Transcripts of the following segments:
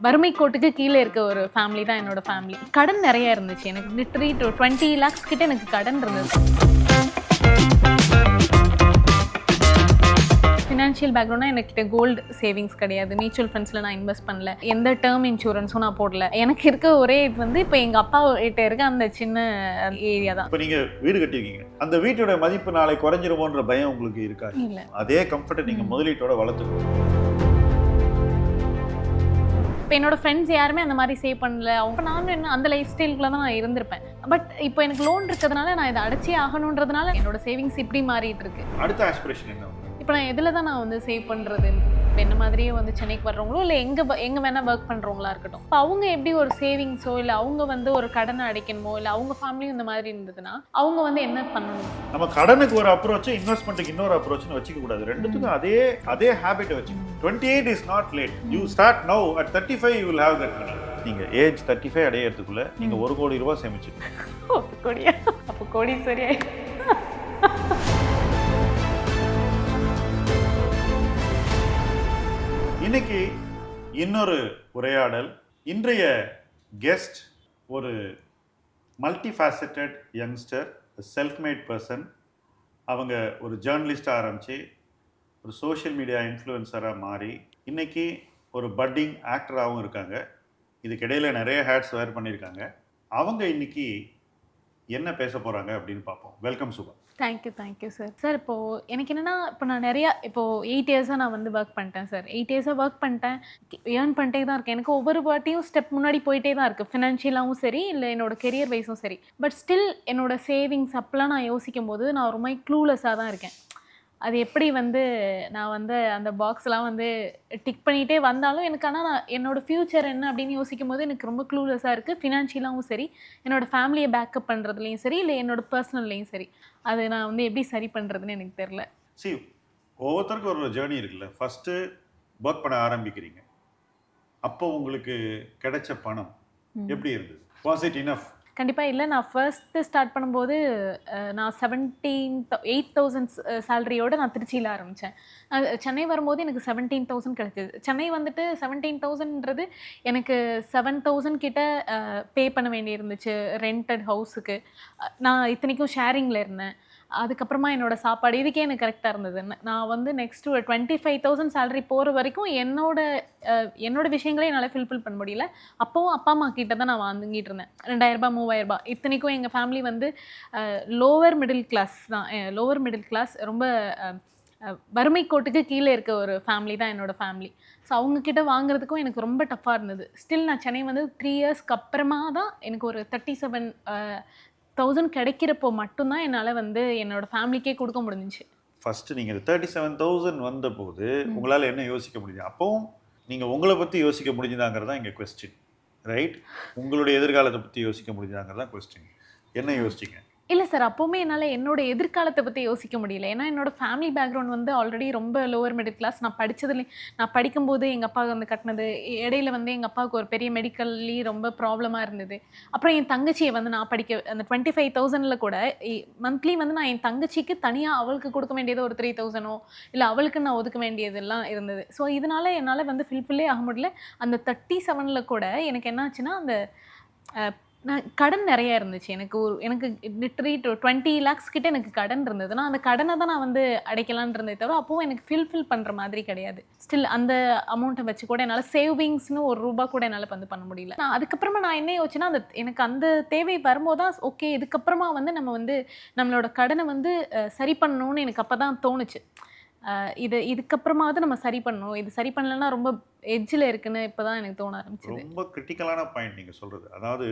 வறுமை கோட்டுக்கு கீழே இருக்க ஒரு ஃபேமிலி தான் என்னோட ஃபேமிலி. கடன் நிறைய இருந்துச்சு. எனக்கு லிட்டரலி 20 lakhs கிட்ட எனக்கு கடன் இருந்தது. ஃபினான்ஷியல் பேக்ரவுண்டாக எனக்கு கோல்டு சேவிங்ஸ் கிடையாது. மியூச்சுவல் ஃபண்ட்ஸில் நான் இன்வெஸ்ட் பண்ணல. எந்த டேர்ம் இன்சூரன்ஸும் நான் போடல. எனக்கு இருக்க ஒரே இது வந்து இப்போ எங்கள் அப்பா கிட்ட இருக்க அந்த சின்ன ஏரியா தான். இப்போ நீங்கள் வீடு கட்டிருக்கீங்க, அந்த வீட்டோட மதிப்பு நாளை குறைஞ்சிருமோன்ற பயம் உங்களுக்கு இருக்கா? இல்லை, அதே கம்ஃபர்ட்டை நீங்கள் முதலீட்டோட வளர்த்துக்கணும். இப்போ என்னோட ஃப்ரெண்ட்ஸ் யாருமே அந்த மாதிரி சேவ் பண்ணல. அவங்க நானும் என்ன அந்த லைஃப் ஸ்டைலுக்குள்ள தான் நான் இருந்திருப்பேன். பட் இப்போ எனக்கு லோன் இருக்கிறதுனால நான் இதை அடைச்சே ஆகணுன்றதுனால என்னோட சேவிங்ஸ் இப்படி மாறிட்டு இருக்கு. அடுத்த ஆஸ்பிரேஷன் என்ன? இப்போ நான் எதில் தான் நான் வந்து சேவ் பண்ணுறது? இப்போ என்ன மாதிரியே வந்து சென்னைக்கு வர்றவங்களோ இல்லை எங்கே வேணால் ஒர்க் பண்ணுறவங்களா இருக்கட்டும், இப்போ அவங்க எப்படி ஒரு சேவிங்ஸோ இல்லை அவங்க வந்து ஒரு கடனை அடைக்கணுமோ இல்லை அவங்க ஃபேமிலியும் இந்த மாதிரி இருந்ததுன்னா அவங்க வந்து என்ன பண்ணணும்? நம்ம கடனுக்கு ஒரு அப்ரோச், இன்வெஸ்ட்மெண்ட்டுக்கு இன்னொரு அப்ரோச்னு வச்சுக்க கூடாது. ரெண்டுத்துக்கும் அதே ஹேபிட்டை வச்சுக்கணும். 28 is not late. You start now. At 35 you will have that money. நீங்க ஏஜ் 35 அடையறதுக்குள்ள நீங்க 1 கோடி ரூபாய் சேமிச்சிருக்கீங்க. 1 கோடியா? அப்போ கோடி சரியா? இன்னைக்கு இன்னொரு உரையாடல். இன்றைய கெஸ்ட் ஒரு multifaceted youngster, self mat person. அவங்க ஒரு ஜேர்னலிஸ்டாக ஆரம்பித்து ஒரு சோஷியல் மீடியா இன்ஃப்ளூயன்சராக மாறி இன்னைக்கு ஒரு பட்டிங் ஆக்டராகவும் இருக்காங்க. இதுக்கிடையில் நிறைய ஹேட்ஸ் வேர் பண்ணியிருக்காங்க. அவங்க இன்னைக்கு என்ன பேச போகிறாங்க அப்படின்னு பார்ப்போம். Welcome Subha. Thank you sir. Sir இப்போது எனக்கு என்னென்னா, இப்போ நான் நிறையா 8 இயர்ஸாக நான் வந்து ஒர்க் பண்ணிட்டேன் சார். 8 இயர்ஸாக ஒர்க் பண்ணிட்டேன், ஏர்ன் பண்ணிட்டே தான் இருக்கேன். எனக்கு ஒவ்வொரு வாட்டியும் ஸ்டெப் முன்னாடி போயிட்டே தான் இருக்குது, ஃபினான்ஷியலாகவும் சரி இல்லை என்னோட கெரியர் வைஸும் சரி. பட் ஸ்டில் என்னோட சேவிங்ஸ் அப்பெல்லாம் நான் யோசிக்கும் போது நான் ஒரு மாதிரி க்ளூலெஸ்ஸாக தான் இருக்கேன். அது எப்படி வந்து நான் வந்து அந்த பாக்ஸ்லாம் வந்து டிக் பண்ணிகிட்டே வந்தாலும் எனக்கு, ஆனால் நான் என்னோடய ஃப்யூச்சர் என்ன அப்படின்னு யோசிக்கும் போது எனக்கு ரொம்ப க்ளூலெஸ்ஸாக இருக்குது. ஃபினான்ஷியலாகவும் சரி, என்னோடய ஃபேமிலியை பேக்கப் பண்ணுறதுலையும் சரி இல்லை என்னோடய பர்சனல்லையும் சரி, அது நான் வந்து எப்படி சரி பண்ணுறதுன்னு எனக்கு தெரில. சரி, ஒவ்வொருத்தருக்கும் ஒரு ஜேர்னி இருக்குல்ல. ஃபஸ்ட்டு ஒர்க் பண்ண ஆரம்பிக்கிறீங்க, அப்போ உங்களுக்கு கிடைச்ச பணம் எப்படி இருந்தது? Was it enough? கண்டிப்பாக இல்லை. நான் ஃபர்ஸ்ட்டு ஸ்டார்ட் பண்ணும்போது நான் 8,000 சேலரியோடு நான் திருச்சியில் ஆரம்பித்தேன். சென்னை வரும்போது எனக்கு 17,000 கிடைச்சிது. சென்னை வந்துட்டு 17,000ன்றது எனக்கு 7,000 கிட்ட பே பண்ண வேண்டி இருந்துச்சு ரெண்டட் ஹவுஸுக்கு. நான் இத்தனைக்கும் ஷேரிங்கில் இருந்தேன். அதுக்கப்புறமா என்னோடய சாப்பாடு இதுக்கே எனக்கு கரெக்டாக இருந்தது. நான் வந்து நெக்ஸ்ட்டு ஒரு 25,000 சேலரி போகிற வரைக்கும் என்னோட விஷயங்களே என்னால் ஃபில்ஃபில் பண்ண முடியல. அப்போவும் அப்பா அம்மா கிட்ட தான் நான் வாங்கிட்டு இருந்தேன் 2,000 3,000. இத்தனைக்கும் எங்கள் ஃபேமிலி வந்து லோவர் மிடில் கிளாஸ் தான். லோவர் மிடில் கிளாஸ், ரொம்ப வறுமை கோட்டுக்கு கீழே இருக்க ஒரு ஃபேமிலி தான் என்னோடய ஃபேமிலி. ஸோ அவங்கக்கிட்ட வாங்குறதுக்கும் எனக்கு ரொம்ப டஃப்பாக இருந்தது. ஸ்டில் நான் சென்னை வந்து 3 இயர்ஸ்க்கு அப்புறமா தான் எனக்கு ஒரு 37,000 கிடைக்கிறப்போ மட்டும்தான் என்னால் வந்து என்னோடய ஃபேமிலிக்கே கொடுக்க முடிஞ்சிச்சு. ஃபஸ்ட்டு நீங்கள் 37,000 வந்தபோது உங்களால் என்ன யோசிக்க முடியுது? அப்போவும் நீங்கள் உங்களை பற்றி யோசிக்க முடிஞ்சுதாங்கிறது தான் இங்கே கொஸ்டின், ரைட்? உங்களுடைய எதிர்காலத்தை பற்றி யோசிக்க முடிஞ்சுதாங்கிறது தான் கொஸ்டின். என்ன யோசிச்சிங்க? இல்லை சார், அப்போவுமே என்னால் என்னோட எதிர்காலத்தை பற்றி யோசிக்க முடியல. ஏன்னா என்னோடய ஃபேமிலி பேக்ரவுண்ட் வந்து ஆல்ரெடி ரொம்ப லோவர் மிடில் கிளாஸ். நான் படிக்கும்போது எங்கள் அப்பா வந்து கட்டினது, இடையில வந்து எங்கள் அப்பாவுக்கு ஒரு பெரிய மெடிக்கல்லி ரொம்ப ப்ராப்ளமாக இருந்தது. அப்புறம் என் தங்கச்சியை வந்து நான் படிக்க அந்த 25,000ல் கூட மந்த்லி வந்து நான் என் தங்கச்சிக்கு தனியாக அவளுக்கு கொடுக்க வேண்டியது ஒரு 3,000 இல்லை அவளுக்கு நான் ஒதுக்க வேண்டியதெல்லாம் இருந்தது. ஸோ இதனால் என்னால் வந்து ஃபில்ஃபில்லே ஆக முடியல. அந்த 37ல் கூட எனக்கு என்னாச்சுன்னா, அந்த நான் கடன் நிறையா இருந்துச்சு. எனக்கு லிட்டரலி 20 lakhs கிட்ட எனக்கு கடன் இருந்ததுன்னா அந்த கடனை தான் நான் வந்து அடைக்கலான் இருந்தே தவிர அப்போவும் எனக்கு ஃபில்ஃபில் பண்ணுற மாதிரி கிடையாது. ஸ்டில் அந்த அமௌண்ட்டை வச்சு கூட என்னால் சேவிங்ஸ்னு ₹1 கூட என்னால் வந்து பண்ண முடியல. நான் அதுக்கப்புறமா நான் என்ன யோசிச்சேன்னா, எனக்கு அந்த தேவை வரும்போது தான் ஓகே, இதுக்கப்புறமா வந்து நம்ம வந்து நம்மளோட கடனை வந்து சரி பண்ணணும்னு எனக்கு அப்போ தான் தோணுச்சு. இதுக்கப்புறமாவது நம்ம சரி பண்ணணும், இது சரி பண்ணலன்னா ரொம்ப எட்ஜில் இருக்குன்னு இப்போ தான் எனக்கு தோண ஆரம்பிச்சது. ரொம்ப கிரிட்டிக்கலான பாயிண்ட் நீங்கள் சொல்கிறது. அதாவது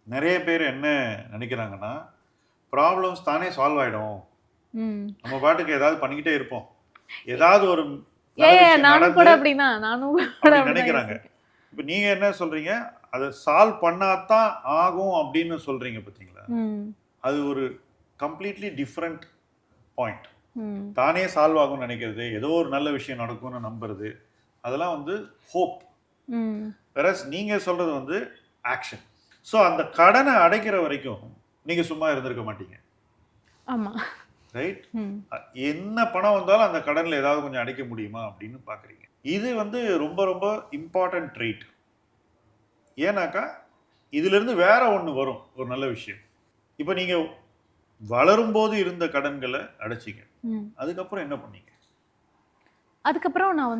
நிறைய பேர் என்ன நினைக்கிறாங்கன்னா, ப்ராப்ளம்ஸ் தானே சால்வ் ஆகிடும், நம்ம பாட்டுக்கு ஏதாவது பண்ணிக்கிட்டே இருப்போம், ஏதாவது ஒரு நினைக்கிறாங்க. இப்போ நீங்கள் என்ன சொல்கிறீங்க, அதை சால்வ் பண்ணாதான் ஆகும் அப்படின்னு சொல்கிறீங்க பார்த்தீங்களா? அது ஒரு கம்ப்ளீட்லி டிஃப்ரெண்ட் பாயிண்ட். தானே சால்வ் ஆகும்னு நினைக்கிறது, ஏதோ ஒரு நல்ல விஷயம் நடக்கும்னு நம்புறது, அதெல்லாம் வந்து ஹோப். வேறஸ் நீங்கள் சொல்கிறது வந்து ஆக்ஷன். ஸோ அந்த கடனை அடைக்கிற வரைக்கும் நீங்கள் சும்மா இருந்திருக்க மாட்டீங்க. ஆமாம், ரைட்? ம். என்ன பணம் வந்தாலும் அந்த கடன்ல ஏதாவது கொஞ்சம் அடைக்க முடியுமா அப்படின்னு பார்க்குறீங்க. இது வந்து ரொம்ப ரொம்ப இம்பார்ட்டன்ட் ட்ரெய்ட். ஏன்னாக்கா, இதிலிருந்து வேற ஒண்ணு வரும். ஒரு நல்ல விஷயம். இப்ப நீங்க வளரும்போது இருந்த கடன்கள அடைச்சீங்க. ம். அதுக்கப்புறம் என்ன பண்ணீங்க? அதுக்கப்புறம் நான்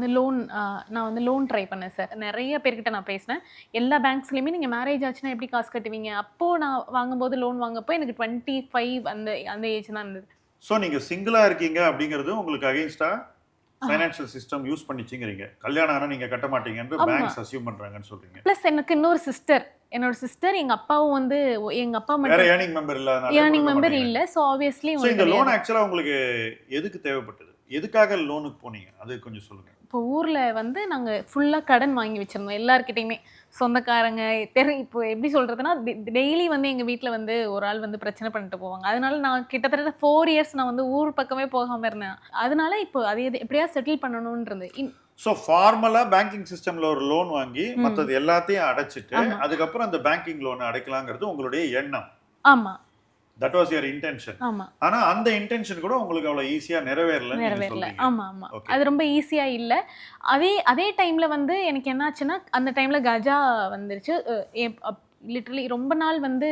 வந்து லோன் ட்ரை பண்ணேன் சார். நெறைய பேர்கிட்ட நான் பேசினேன். எல்லா பேங்க்ஸ்லயுமே நீங்க மேரேஜ் ஆச்சுன்னா எப்படி காசு கட்டுவீங்க? அப்போ நான் வாங்கும்போது லோன் வாங்கப்போ எனக்கு 25 அந்த அந்த ஏஜ் தான் இருந்தது. ஸோ நீங்க சிங்கிளா இருக்கீங்க அப்படிங்கிறது உங்களுக்கு அகைன்ஸ்டா ஆ. ஃபைனான்சியல் சிஸ்டம் யூஸ் பண்ணிச்சுங்கிறீங்க. கல்யாணம் ஆனா நீங்க கட்ட மாட்டீங்கன்னு ஆமா. பேங்க்ஸ் அஸ்யூம் பண்றாங்கன்னு சொல்றீங்க. பிளஸ் எனக்கு இன்னொரு சிஸ்டர். என்னோட சிஸ்டர் எங்க அப்பாவும் வந்து எங்க அப்பா வேற மட்டும் ஏர்னிங் மெம்பர் இல்லாதனால ஏர்னிங் கொடுக்க மெம்பர் மாட்டேங்கிறாங்க. இல்ல. ஸோ ஆப்வியஸ்லி ஸோ உங்களுக்கு இந்த லோன் கிடையாது. ஆக்சுவலா உங்களுக்கு எதுக்கு தேவைப்பட்டது? எதுக்காக லோனுக்கு போனீங்க? அது கொஞ்சம் சொல்லுங்க. இப்போ ஊர்ல வந்து நாங்க ஃபுல்லா கடன் வாங்கி வச்சிருந்தோம் எல்லார்கிட்டயுமே. சொந்தக்காரங்க இப்போ எப்படி சொல்றதுன்னா, டெய்லி வந்து எங்க வீட்ல வந்து ஒரு ஆள் வந்து பிரச்சனை பண்ணிட்டு போவாங்க. அதனால நான் கிட்டத்தட்ட 4 இயர்ஸ் நான் வந்து ஊர் பக்கமே போகாம இருந்தேன். அதனால இப்போ அது எப்படியாவது செட்டில் பண்ணணும்னு இருந்தது. ஸோ ஃபார்மலா பேங்கிங் சிஸ்டம்ல ஒரு லோன் வாங்கி ம். மத்தது எல்லாத்தையும் அடைச்சிட்டு ஆமா. அதுக்கப்புறம் அந்த பேங்கிங் லோனை அடைக்கலாங்கிறது உங்களுடைய எண்ணம். ஆமா, தட் வாஸ் யுவர் இன்டென்ஷன். ஆமா. ஆனா அந்த இன்டென்ஷன் கூட உங்களுக்கு அவ்வளவு ஈஸியா நிறைவேறலன்னு நீங்க நிறைவேறல. சொல்றீங்க. ஆமா, ஆமா. ஓகே. அது ரொம்ப ஈஸியா இல்ல. அதே அதே டைம்ல வந்து எனக்கு என்னாச்சுன்னா, அந்த டைம்ல கஜா வந்துருச்சு. லிட்டரலி ரொம்ப நாள் வந்து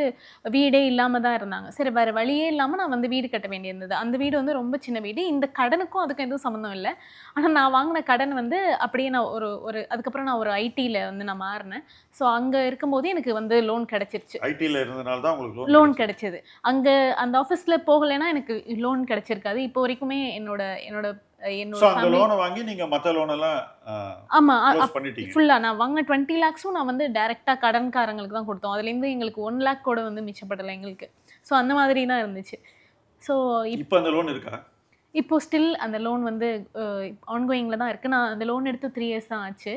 வீடே இல்லாம தான் இருந்தாங்க. சரி வேற வழியே இல்லாம நான் வந்து வீடு கட்ட வேண்டியிருந்தது. அந்த வீடு வந்து ரொம்ப சின்ன வீடு. இந்த கடனுக்கும் அதுக்கும் எதுவும் சம்மந்தம் இல்ல. ஆனா நான் வாங்குன கடன் வந்து அப்படியே நான் ஒரு ஒரு அதுக்கப்புறம் நான் ஒரு ஐடில வந்து நான் மாறுனேன். ஸோ அங்க இருக்கும்போது எனக்கு வந்து லோன் கிடைச்சிருச்சு. ஐடில இருந்தனால தான் உங்களுக்கு லோன் லோன் கிடைச்சது. அங்க அந்த ஆஃபீஸ்ல போகலைன்னா எனக்கு லோன் கிடைச்சிருக்காது. இப்போ வரைக்குமே என்னோட என்னோட சோ என்னோட அந்த ஃபேமிலி லோனை வாங்கி நீங்க மத்த லோன் எல்லாம் ஆமா. க்ளோஸ் பண்ணிட்டீங்க. ஃபுல்லா நான் வாங்குன 20 லேக்ஸும் நான் வந்து டைரக்ட்டா கடன்காரங்களுக்கு தான் குடுத்தோம். அதுலேருந்து எங்களுக்கு 1 லேக் கூட வந்து மிச்சப்படல எங்களுக்கு. ஸோ அந்த மாதிரி தான் இருந்துச்சு. ஸோ இப்ப அந்த லோன் இருக்கா? இப்போ ஸ்டில் அந்த லோன் வந்து ஆன்கோயிங்ல தான் இருக்கு. நான் அந்த லோன் எடுத்து 3 இயர்ஸ் தான் ஆச்சு.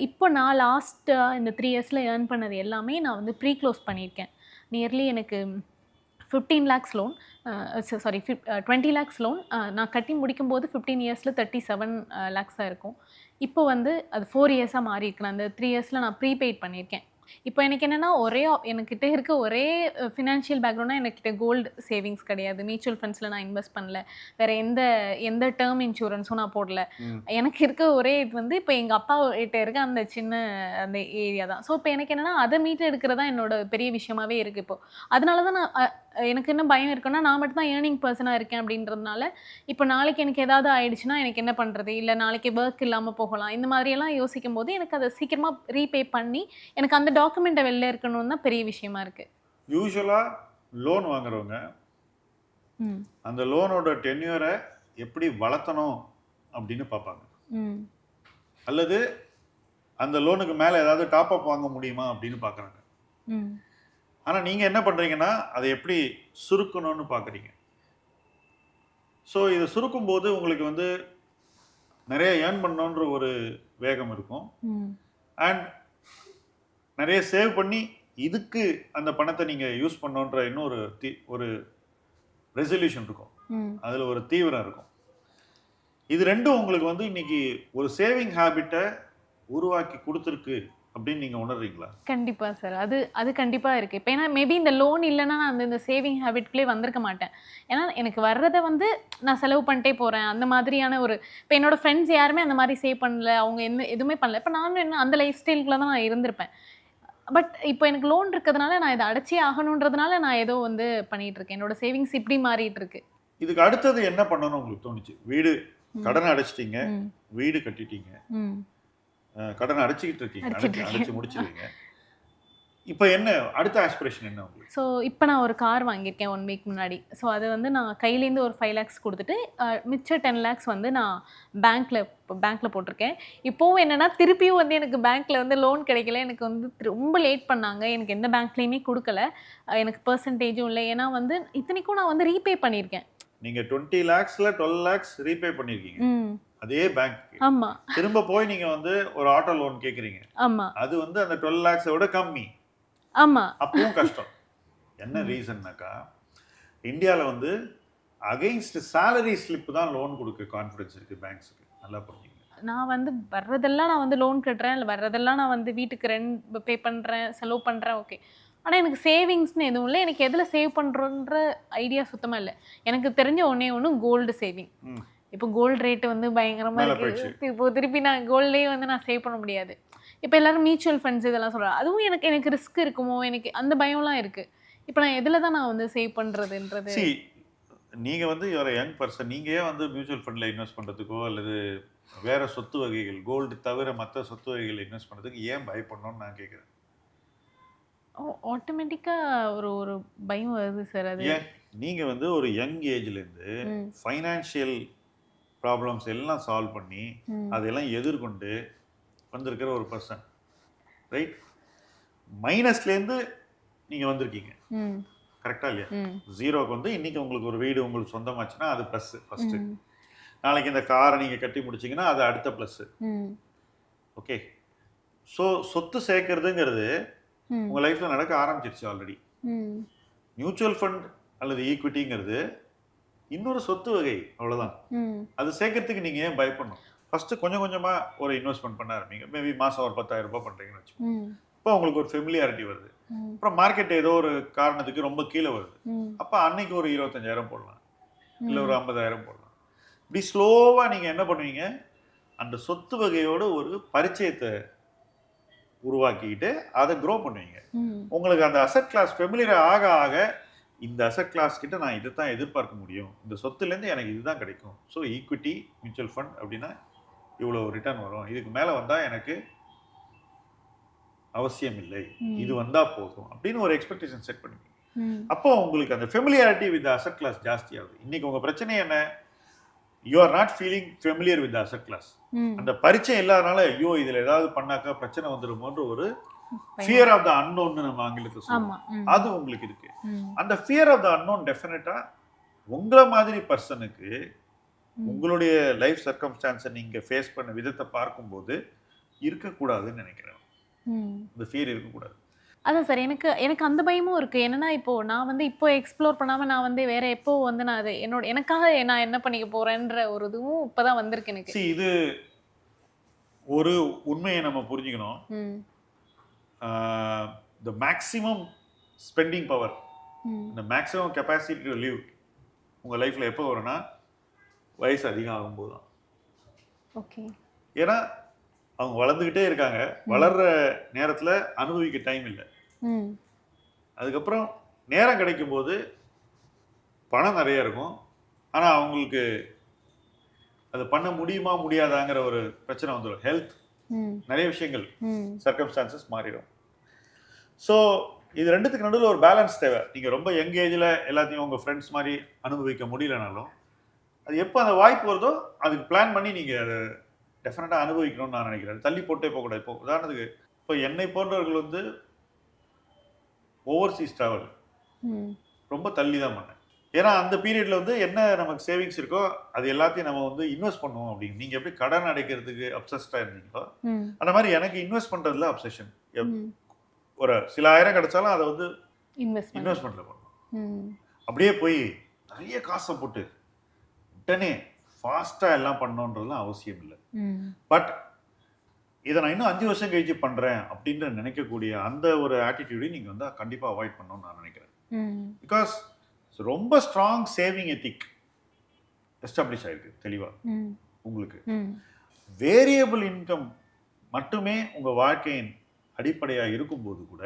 இப்போ நான் லாஸ்ட்டா இந்த 3 இயர்ஸ்ல ஏர்ன் பண்ணது எல்லாமே நான் வந்து ப்ரீ க்ளோஸ் பண்ணியிருக்கேன். நியர்லி எனக்கு 15 lakhs loan sorry 20 lakhs loan நான் கட்டி முடிக்கும்போது 15 இயர்ஸ்ல 37 லேக்ஸா இருக்கும். இப்போ வந்து அது 4 இயர்ஸா மாறியிருக்கு. நான் அந்த 3 இயர்ஸ்ல நான் ப்ரீபெய்ட் பண்ணியிருக்கேன். இப்போ எனக்கு என்னன்னா, எனக்கிட்ட இருக்க ஒரே ஃபினான்ஷியல் பேக்ரவுண்ட்னா எனக்கிட்ட கோல்டு சேவிங்ஸ் கிடையாது. மியூச்சுவல் ஃபண்ட்ஸ்ல நான் இன்வெஸ்ட் பண்ணல. வேற எந்த எந்த டெர்ம் இன்சூரன்ஸும் நான் போடல. ம். எனக்கு இருக்க ஒரே இது வந்து இப்போ எங்க அப்பா கிட்ட இருக்க அந்த சின்ன அந்த ஏரியா தான். ஸோ இப்போ எனக்கு என்னன்னா, அத மீட்டு எடுக்கிறது தான் என்னோட பெரிய விஷயமாவே இருக்கு இப்போ. அதனால தான் எனக்கு என்ன பயம் இருக்குன்னா, நான் மட்டும் தான் ஏர்னிங் பெர்சனா இருக்கேன் அப்படின்றதுனால, இப்போ நாளைக்கு எனக்கு ஏதாவது ஆயிடுச்சுன்னா எனக்கு என்ன பண்றது? இல்ல நாளைக்கு வொர்க் இல்லாம போகலாம். இந்த மாதிரியெல்லாம் யோசிக்கும்போது எனக்கு அத சீக்கிரமா ரீபே பண்ணி, எனக்கு அந்த டாக்குமெண்ட்ட வெளில இருக்கணும்னு தான் பெரிய விஷயமா இருக்கு. யூசுவலா லோன் வாங்குறவங்க ம். அந்த லோனோட டென்யூரை எப்படி வளர்த்தணும் அப்படின்னு பார்ப்பாங்க. ம். அல்லது அந்த லோனுக்கு மேல ஏதாவது டாப் அப் வாங்க முடியுமா அப்படின்னு பார்க்குறாங்க. ம். ஆனா நீங்க என்ன பண்றீங்கன்னா, அதை எப்படி சுருக்கணும்னு பார்க்குறீங்க. ஸோ இதை சுருக்கும்போது உங்களுக்கு வந்து நிறைய ஏர்ன் பண்ணணுன்ற ஒரு வேகம் இருக்கும். ம். அண்ட் நிறைய சேவ் பண்ணி இதுக்கு அந்த பணத்தை நீங்க யூஸ் பண்ணணுன்ற இன்னொரு ஒரு ரெசல்யூஷன் இருக்கும். ம். அதுல ஒரு தீவிரம் இருக்கும். இது ரெண்டும் உங்களுக்கு வந்து இன்னைக்கு ஒரு சேவிங் ஹேபிட்டை உருவாக்கி கொடுத்துருக்கு அப்படின்னு நீங்க உணர்றீங்களா? கண்டிப்பா சார். அது அது கண்டிப்பா இருக்கு. இப்ப ஏன்னா மேபி இந்த லோன் இல்லன்னா நான் இந்த சேவிங் ஹேபிட்குள்ளே வந்திருக்க மாட்டேன். ஏன்னா எனக்கு வர்றத வந்து நான் செலவு பண்ணிட்டே போறேன். அந்த மாதிரியான ஒரு இப்ப என்னோட ஃப்ரெண்ட்ஸ் யாருமே அந்த மாரி சேவ் பண்ணல. அவங்க எதுவுமே பண்ணல. இப்ப நானும் என்ன அந்த லைஃப் ஸ்டைல்குள்ள தான் நான் இருந்திருப்பேன். பட் இப்போ எனக்கு லோன் இருக்கிறதுனால நான் இத அடைச்சே ஆகணுன்றதுனால நான் ஏதோ வந்து பண்ணிட்டு இருக்கேன். என்னோட சேவிங்ஸ் இப்படி மாறிட்டு இருக்கு. இதுக்கு அடுத்தது என்ன பண்ணணும்னு உங்களுக்கு தோணுச்சு? வீடு ம். கடனை அடைச்சிட்டீங்க, ம். வீடு கட்டிட்டீங்க, ம். கடனை அடைச்சிக்கிட்டு இருக்கீங்க, அடிச்சிட்டு அடைச்சு இருக்கேன். முடிச்சிருவீங்க. இப்போ என்ன அடுத்த ஆஸ்பிரேஷன் என்ன உங்களுக்கு? ஸோ இப்போ நான் ஒரு கார் வாங்கியிருக்கேன் 1 வீக் முன்னாடி. ஸோ அது வந்து நான் கையிலேருந்து ஒரு 5 லேக்ஸ் குடுத்துட்டு, மிச்சம் 10 லேக்ஸ் வந்து நான் பேங்க்ல போட்டிருக்கேன். இப்போவும் என்னன்னா, திருப்பியும் வந்து எனக்கு பேங்க்ல வந்து லோன் கிடைக்கல. எனக்கு வந்து ரொம்ப லேட் பண்ணாங்க. எனக்கு எந்த பேங்க்லயுமே குடுக்கல. எனக்கு பெர்சன்டேஜும் இல்ல. ஏன்னா வந்து இத்தனைக்கும் நான் வந்து ரீபே பண்ணியிருக்கேன். நீங்க 20 லேக்ஸ்ல 12 லேக்ஸ் ரீபே பண்ணிருக்கீங்க. ம். அதே பேங்க். ஆமா, திரும்ப போய் நீங்க வந்து ஒரு ஆட்டோ லோன் கேக்குறீங்க. ஆமா, அது வந்து அந்த 12 லேக்ஸை விட கம்மி. ஆமா. அப்பவும் கஷ்டம். என்ன ரீசன்னாக்கா இந்தியாவில் வந்து அகைன்ஸ்ட் சேலரி ஸ்லிப் தான் லோன் கொடுக்க கான்ஃபிடன்ஸ் இருக்கு பேங்க்ஸுக்கு. நல்லா புரிஞ்சுங்க. நான் வந்து வர்றதெல்லாம் நான் வந்து லோன் கட்டுறேன். இல்ல வர்றதெல்லாம் நான் வந்து வீட்டுக்கு ரெண்ட் பே பண்றேன், செலவு பண்றேன். ஓகே. ஆனா எனக்கு சேவிங்ஸ்ன்னு எதுவும் இல்ல. எனக்கு எதுல சேவ் பண்றோன்ற ஐடியா சுத்தமா இல்ல. எனக்கு தெரிஞ்ச ஒண்ணே ஒண்ணு கோல்டு சேவிங். ம். இப்போ கோல்டு ரேட் வந்து பயங்கரமா மேல இருக்கு. போயிடுச்சு. இப்போ திருப்பி நான் கோல்ட்லயே வந்து நான் சேவ் பண்ண முடியாது. இப்ப எல்லாரும் மியூச்சுவல் ஃபண்ட்ஸ் இதெல்லாம் சொல்றாங்க. அதுவும் எனக்கு எனக்கு ரிஸ்க் இருக்குமோ? எனக்கு அந்த பயம்லாம் இருக்கு. இப்ப நான் எதுல தான் நான் வந்து சேவ் பண்றதுன்றது. சி நீங்க வந்து you are a young person. நீங்க ஏன் வந்து மியூச்சுவல் ஃபண்ட்ல இன்வெஸ்ட் பண்றதுக்கோ அல்லது வேற சொத்து வகைகள் கோல்டு தவிர மற்ற சொத்து வகைகள் இன்வெஸ்ட் பண்றதுக்கு ஏன் பயப்படணும்னு நான் கேட்குறேன். ஆட்டோமேட்டிக்கா ஒரு ஒரு பயம் வருது சார் அது. ஏன் நீங்க வந்து ஒரு யங் ஏஜ்ல இருந்து ம். ஃபைனான்சியல் ப்ராப்ளம்ஸ் எல்லாம் சால்வ் பண்ணி ம். அதெல்லாம் எதிர்கொண்டு வந்திருக்கிற ஒரு பர்சன், ரைட்? மைனஸ்லேருந்து நீங்க வந்திருக்கீங்க, ம். கரெக்டா இல்லையா? ம். ஜீரோக்கு வந்து இன்னைக்கு உங்களுக்கு ஒரு வீடு உங்களுக்கு சொந்தமாச்சுன்னா அது ப்ளஸ் ஃபர்ஸ்ட். ம். நாளைக்கு இந்த காரை நீங்க கட்டி முடிச்சீங்கன்னா அது அடுத்த ப்ளஸ். ம். ஓகே. ஸோ சொத்து சேர்க்கறதுங்கிறது ம். உங்க லைஃப்ல நடக்க ஆரம்பிச்சிருச்சு ஆல்ரெடி. ம். மியூச்சுவல் ஃபண்ட் அல்லது ஈக்விட்டிங்கிறது இன்னொரு சொத்து வகை, அவ்வளவுதான். ம். அது சேர்க்கறதுக்கு நீங்க ஏன் பயப்படணும்? ஃபர்ஸ்ட் கொஞ்சம் கொஞ்சமா ஒரு இன்வெஸ்ட்மெண்ட் பண்ண ஆரம்பிங்க. மேபி மாசம் ஒரு 10,000 ரூபாய் பண்றீங்கன்னு வச்சுக்கோங்க. ம். இப்போ உங்களுக்கு ஒரு ஃபெமிலியாரிட்டி வருது. ம். அப்புறம் மார்க்கெட் ஏதோ ஒரு காரணத்துக்கு ரொம்ப கீழே வருது. ம். அப்போ அன்னைக்கு ஒரு 25,000 போடலாம், இல்லை ஒரு 50,000 போடலாம். இப்படி ஸ்லோவா நீங்க என்ன பண்ணுவீங்க, அந்த சொத்து வகையோட ஒரு பரிச்சயத்தை உருவாக்கிக்கிட்டு அதை க்ரோ பண்ணுவீங்க. ம். உங்களுக்கு அந்த அசெட் கிளாஸ் ஃபெமிலியர் ஆக ஆக இந்த அசெட் கிளாஸ் கிட்ட நான் இதை தான் எதிர்பார்க்க முடியும், இந்த சொத்துலேருந்து எனக்கு இதுதான் கிடைக்கும். ஸோ ஈக்விட்டி மியூச்சுவல் ஃபண்ட் அப்படின்னா இவ்வளோ ரிட்டர்ன் வரும், இதுக்கு மேலே வந்தால் எனக்கு அவசியம் இல்லை, ம். இது வந்தால் போதும் அப்படின்னு ஒரு எக்ஸ்பெக்டேஷன் செட் பண்ணுவீங்க. ம். அப்போ உங்களுக்கு அந்த ஃபெமிலியாரிட்டி வித் அசெட் கிளாஸ் ஜாஸ்தி ஆகுது. இன்னைக்கு உங்கள் பிரச்சனை என்ன, you are not feeling familiar with asset class. ம். அந்த பரிச்சயம் இல்லாதனால ஐயோ இதில் ஏதாவது பண்ணாக்கா பிரச்சனை வந்துடுமோன்ற ஒரு பயம். ஃபியர் ஆஃப் த அன்னோன்னு நம்ம ஆங்கிலத்தில் சொல்லுவோம். ஆமா. ம். அது உங்களுக்கு இருக்கு. ம். அந்த ஃபியர் ஆஃப் த அன்னோன் டெஃபினட்டா உங்களை மாதிரி பர்சனுக்கு ம். உங்களுடைய லைஃப் சர்க்கம்ஸ்டான்ஸை நீங்க ஃபேஸ் பண்ண விதத்தை பார்க்கும்போது இருக்கக்கூடாதுன்னு நினைக்கிறேன். ம். இந்த ஃபியர் இருக்கக்கூடாது. அதான் சார் எனக்கு எனக்கு அந்த பயமும் இருக்கு. என்னன்னா, இப்போ நான் வந்து இப்போ எக்ஸ்ப்ளோர் பண்ணாம நான் வந்து வேற எப்போ வந்து நான் அது எனக்காக நான் என்ன பண்ணிக்க போறேன்ற ஒரு இதுவும் இப்பதான் வந்திருக்கு எனக்கு. See, இது ஒரு உண்மையை நம்ம புரிஞ்சுக்கணும். ம். த மேக்ஸிமம் ஸ்பெண்டிங் பவர், ம். இந்த மேக்ஸிமம் கெப்பாசிட்டி டு லிவ் உங்கள் லைஃப்பில் எப்போ வரும்னா வயசு அதிகம் ஆகும்போது தான். ஓகே. ஏன்னா அவங்க வளர்ந்துக்கிட்டே இருக்காங்க, வளர்ற நேரத்தில் அனுபவிக்க டைம் இல்லை. ம். அதுக்கப்புறம் நேரம் கிடைக்கும் போது பணம் நிறைய இருக்கும், ஆனால் அவங்களுக்கு அது பண்ண முடியுமா முடியாதாங்கிற ஒரு பிரச்சனை வந்துடும். ஹெல்த், ம். நிறைய விஷயங்கள், ம். சர்க்கம்ஸ்டான்சஸ் மாறிடும். ஸோ இது ரெண்டுத்துக்கு நடுவில் ஒரு பேலன்ஸ் தேவை. நீங்கள் ரொம்ப யங் ஏஜில் எல்லாத்தையும் உங்கள் ஃப்ரெண்ட்ஸ் மாதிரி அனுபவிக்க முடியலனாலும் அது எப்போ அந்த வாய்ப்பு வருதோ அதுக்கு பிளான் பண்ணி நீங்கள் அதை டெஃபினட்டாக அனுபவிக்கணும்னு நான் நினைக்கிறேன். தள்ளி போட்டே போகக்கூடாது. இப்போ உதாரணத்துக்கு இப்போ என்னை போன்றவர்கள் வந்து ஓவர்சீஸ் ட்ராவல் ம். ரொம்ப தள்ளி தான் பண்ணேன். ஏன்னா அந்த பீரியடில் வந்து என்ன நமக்கு சேவிங்ஸ் இருக்கோ அது எல்லாத்தையும் நம்ம வந்து இன்வெஸ்ட் பண்ணுவோம் அப்படின்னு. நீங்கள் எப்படி கடன் அடைக்கிறதுக்கு அப்சஸ்டாக இருந்தீங்களோ ம். அந்த மாதிரி எனக்கு இன்வெஸ்ட் பண்ணுறதுல அப்சஷன். ம். ஒரு சில ஆயிரம் கிடைச்சாலும் அதை வந்து இன்வெஸ்ட்மெண்ட். இன்வெஸ்ட்மெண்ட்டில் பண்ணணும். ம். அப்படியே போய் நிறைய காசை போட்டு உடனே ஃபாஸ்ட்டாக எல்லாம் பண்ணணுன்றதுலாம் அவசியம் இல்லை. ம். பட் இதை நான் இன்னும் 5 வருஷம் கழிச்சு பண்ணுறேன் அப்படின்ற நினைக்கக்கூடிய அந்த ஒரு ஆட்டிடியூடையும் நீங்கள் வந்து கண்டிப்பாக அவாய்ட் பண்ணணும்னு நான் நினைக்கிறேன். ம். பிகாஸ் ரொம்ப ஸ்ட்ராங் சேவிங் எத்திக் எஸ்டாப்ளிஷ் ஆயிருக்கு தெளிவாக ம். உங்களுக்கு. ம். வேரியபிள் இன்கம் மட்டுமே உங்கள் வாழ்க்கையின் அடிப்படையாக இருக்கும்போது கூட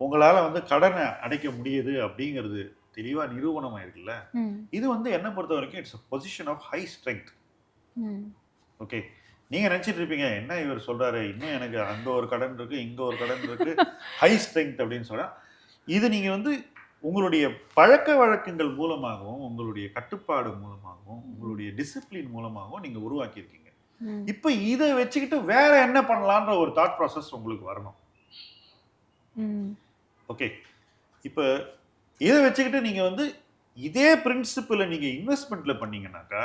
உங்களால் வந்து கடனை அடைக்க முடியுது அப்படிங்கிறது தெளிவாக நிரூபணமாக இருக்குல்ல. ம். இது வந்து என்னை பொறுத்த வரைக்கும் it's a position of high strength. ம். ஓகே, நீங்கள் நினச்சிட்டு இருப்பீங்க என்ன இவர் சொல்கிறாரு, இன்னும் எனக்கு அங்கே ஒரு கடன் இருக்குது இங்கே ஒரு கடன் இருக்குது, ஹை ஸ்ட்ரென்த் அப்படின்னு சொல்கிறேன். இது நீங்கள் வந்து உங்களுடைய பழக்க வழக்கங்கள் மூலமாகவும் உங்களுடைய கட்டுப்பாடு மூலமாகவும் உங்களுடைய டிசிப்ளின் மூலமாகவும் நீங்கள் உருவாக்கியிருக்கீங்க. ம். இப்போ இதை வச்சுக்கிட்டு வேற என்ன பண்ணலான்ற ஒரு தாட் ப்ராசஸ் உங்களுக்கு வரணும். ம். ஓகே, இப்போ இதை வச்சுக்கிட்டு நீங்கள் வந்து இதே பிரின்சிபிளை நீங்கள் இன்வெஸ்ட்மெண்ட்டில் பண்ணீங்கன்னாக்கா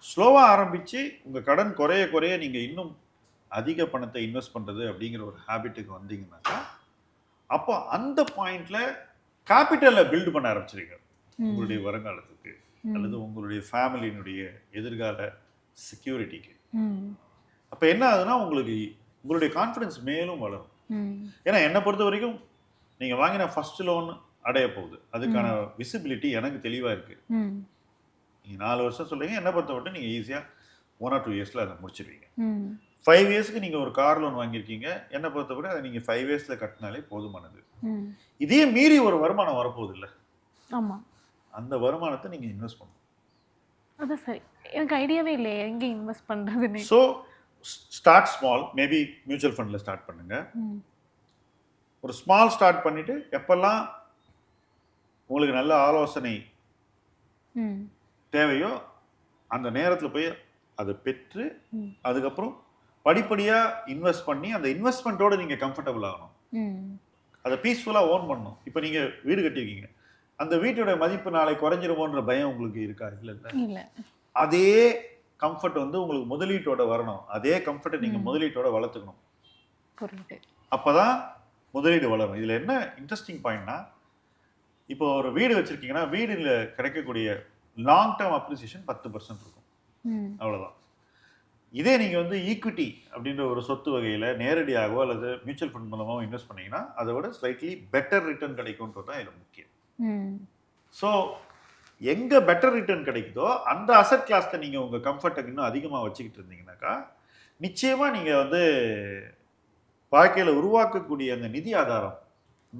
ஸ்லோவாக ஆரம்பித்து உங்கள் கடன் குறைய குறைய நீங்கள் இன்னும் அதிக பணத்தை இன்வெஸ்ட் பண்ணுறது அப்படிங்கிற ஒரு ஹேபிட்டுக்கு வந்தீங்கன்னாக்கா அப்போ அந்த பாயிண்டில் கேபிட்டலை பில்டு பண்ண ஆரம்பிச்சிருங்க உங்களுடைய வருங்காலத்துக்கு அல்லது உங்களுடைய ஃபேமிலியினுடைய எதிர்கால செக்யூரிட்டிக்கு. ம். அப்போ என்ன ஆகுதுன்னா உங்களுக்கு உங்களுடைய கான்ஃபிடன்ஸ் மேலும் வளரும். ம். ஏன்னா என்னை பொறுத்த வரைக்கும் நீங்கள் வாங்கின ஃபர்ஸ்ட் லோன் அடைய போகுது. அதுக்கான விசிபிலிட்டி எனக்கு தெளிவாக இருக்குது. நீங்கள் 4 வருஷம் சொல்கிறீங்க, என்ன பொறுத்த மட்டும் நீங்கள் ஈஸியாக 1 or 2 இயர்ஸில் அதை முடிச்சிருவீங்க. 5 இயர்ஸ்க்கு நீங்கள் ஒரு கார் லோன் வாங்கியிருக்கீங்க, என்னை பொறுத்தவரை அதை நீங்கள் 5 இயர்ஸில் கட்டினாலே போதுமானது. இதே மீறி ஒரு வருமானம் வரப்போகுது இல்லை, ஆமாம், அந்த வருமானத்தை நீங்கள் இன்வெஸ்ட் பண்ணணும். அது சரி, எனக்கு ஐடியாவே இல்லை எங்கே இன்வெஸ்ட் பண்ணுறதுன்னு. So start small, maybe mutual ஃபண்டில் ஸ்டார்ட் பண்ணுங்க. ஒரு ஸ்மால் ஸ்டார்ட் பண்ணிட்டு எப்பெல்லாம் உங்களுக்கு நல்ல ஆலோசனை தேவையோ அந்த நேரத்தில் போய் அதை பெற்று அதுக்கப்புறம் படிப்படியாக இன்வெஸ்ட் பண்ணி அந்த இன்வெஸ்ட்மெண்ட்டோட நீங்கள் கம்ஃபர்டபுள் ஆகணும், அதை பீஸ்ஃபுல்லாக ஓன் பண்ணணும். இப்போ நீங்கள் வீடு கட்டியிருக்கீங்க, அந்த வீட்டோட மதிப்பு நாளை குறைஞ்சிருமோன்ற பயம் உங்களுக்கு இருக்கா? இல்லை. அதே கம்ஃபர்ட் வந்து உங்களுக்கு முதலீட்டோட வரணும். அதே கம்ஃபர்ட்டை நீங்கள் முதலீட்டோட வளர்த்துக்கணும். அப்போதான் முதலீடு வளரும். இதில் என்ன இன்ட்ரெஸ்டிங் பாயிண்ட்னா, இப்போ ஒரு வீடு வச்சுருக்கீங்கன்னா வீடில் கிடைக்கக்கூடிய லாங் டேர்ம் அப்ரிசியேஷன் 10% இருக்கும், அவ்வளோதான். இதே நீங்கள் வந்து ஈக்விட்டி அப்படின்ற ஒரு சொத்து வகையில் நேரடியாகவோ அல்லது மியூச்சுவல் ஃபண்ட் மூலமாகவோ இன்வெஸ்ட் பண்ணிங்கன்னா அதை விட ஸ்லைட்லி பெட்டர் ரிட்டர்ன் கிடைக்கும்ன்றது தான் இதில் முக்கியம். ஸோ எங்கே பெட்டர் ரிட்டர்ன் கிடைக்குதோ அந்த அசட் கிளாஸை நீங்கள் உங்கள் கம்ஃபர்ட்டை இன்னும் அதிகமாக வச்சுக்கிட்டு இருந்தீங்கன்னாக்கா நிச்சயமாக நீங்கள் வந்து வாழ்க்கையில் உருவாக்கக்கூடிய அந்த நிதி ஆதாரம்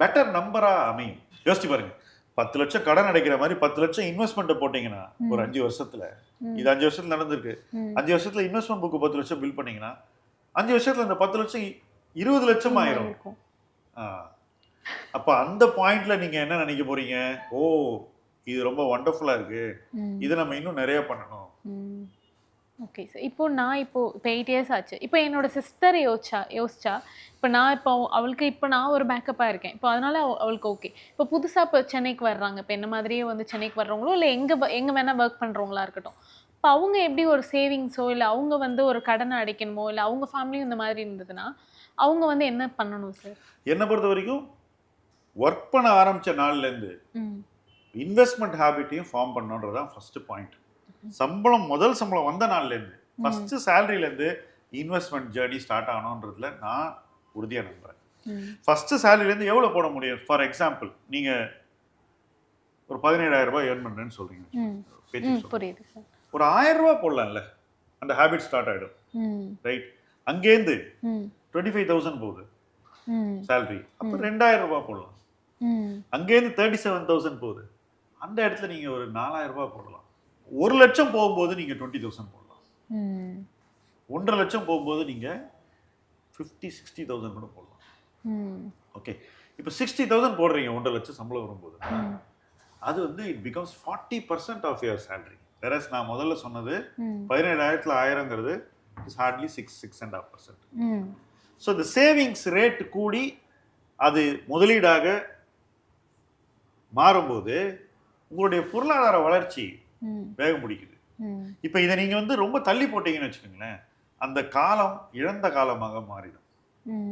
பெட்டர் நம்பராக அமையும். யோசிச்சு பாருங்க, 10 லட்சம் கடன் அடைக்கிற மாதிரி 10 லட்சம் இன்வெஸ்ட்மெண்ட்டை போட்டிங்கன்னா ஒரு 5 வருஷத்துல, இது 5 வருஷத்துல நடந்திருக்கு, 5 வருஷத்துல இன்வெஸ்ட்மெண்ட் புக்கு 10 லட்சம் பில் பண்ணீங்கன்னா 5 வருஷத்துல அந்த 10 லட்சம் 20 லட்சம் ஆயிரும். அப்போ அந்த பாயிண்ட்ல நீங்க என்ன நினைக்க போறீங்க? ஓ, இது ரொம்ப வண்டர்ஃபுல்லா இருக்கு, இதை நம்ம இன்னும் நிறைய பண்ணணும். ஓகே சார், இப்போ 8 இயர்ஸ் ஆச்சு. இப்போ என்னோட சிஸ்டர் யோசிச்சா இப்போ அவளுக்கு நான் ஒரு பேக்கப்பாக இருக்கேன். இப்போ அதனால அவளுக்கு ஓகே. இப்போ புதுசாக இப்போ சென்னைக்கு வர்றாங்க, இப்போ என்ன மாதிரியே வந்து சென்னைக்கு வர்றவங்களோ இல்லை எங்கே வேணால் ஒர்க் பண்ணுறவங்களா இருக்கட்டும், இப்போ அவங்க எப்படி ஒரு சேவிங்ஸோ இல்லை அவங்க வந்து ஒரு கடனை அடைக்கணுமோ இல்லை அவங்க ஃபேமிலியும் இந்த மாதிரி இருந்ததுன்னா அவங்க வந்து என்ன பண்ணணும் சார்? என்னை பொறுத்த வரைக்கும் ஒர்க் பண்ண ஆரம்பித்த நாள்லேருந்து இன்வெஸ்ட்மெண்ட் ஹேபிட்டையும் ஃபார்ம் பண்ணணுன்றதான் ஃபர்ஸ்ட் பாயிண்ட். முதல் சம்பளம் வந்த நாள்லேருந்து ஃபர்ஸ்ட் சேலரியிலேருந்து இன்வெஸ்ட்மெண்ட் ஜேர்னி ஸ்டார்ட் ஆகணுன்றதுல நான் உறுதியாக நம்புகிறேன். ஃபர்ஸ்ட் சேலரியிலேருந்து எவ்வளோ போட முடியும்? ஃபார் எக்ஸாம்பிள் நீங்கள் ஒரு 17,000 ரூபாய் ஏர்ன் பண்ணுறேன்னு சொல்கிறீங்க, ஒரு 1000 ரூபாய் போடலாம்ல, அந்த ஹேபிட் ஸ்டார்ட் ஆகிடும். ரைட், அங்கேருந்து 25,000 போகுது சேலரி, அப்போ 2,000 ரூபாய் போடலாம். அங்கேருந்து 37,000 போகுது, அந்த இடத்துல நீங்கள் ஒரு 4,000 ரூபாய் போடலாம். 1 லட்சம் போகும்போது நீங்கள் 20,000 போடலாம். 1.5 லட்சம் போகும்போது நீங்கள் 50,000-60,000 கூட போடலாம். ஓகே, இப்போ 60,000 போடுறீங்க 1.5 லட்சம் சம்பளம் வரும்போது, அது வந்து it becomes 40% of your salary. வேற நான் முதல்ல சொன்னது 17,000ல் 1000ங்கிறது இஸ் ஹார்ட்லி 6.5%. ஸோ இந்த சேவிங்ஸ் ரேட் கூடி அது முதலீடாக மாறும்போது உங்களுடைய பொருளாதார வளர்ச்சி வேகம் பிடிக்குது. இப்போ இதை நீங்கள் வந்து ரொம்ப தள்ளி போட்டீங்கன்னு வச்சுக்கோங்களேன், அந்த காலம் இழந்த காலமாக மாறிடும்.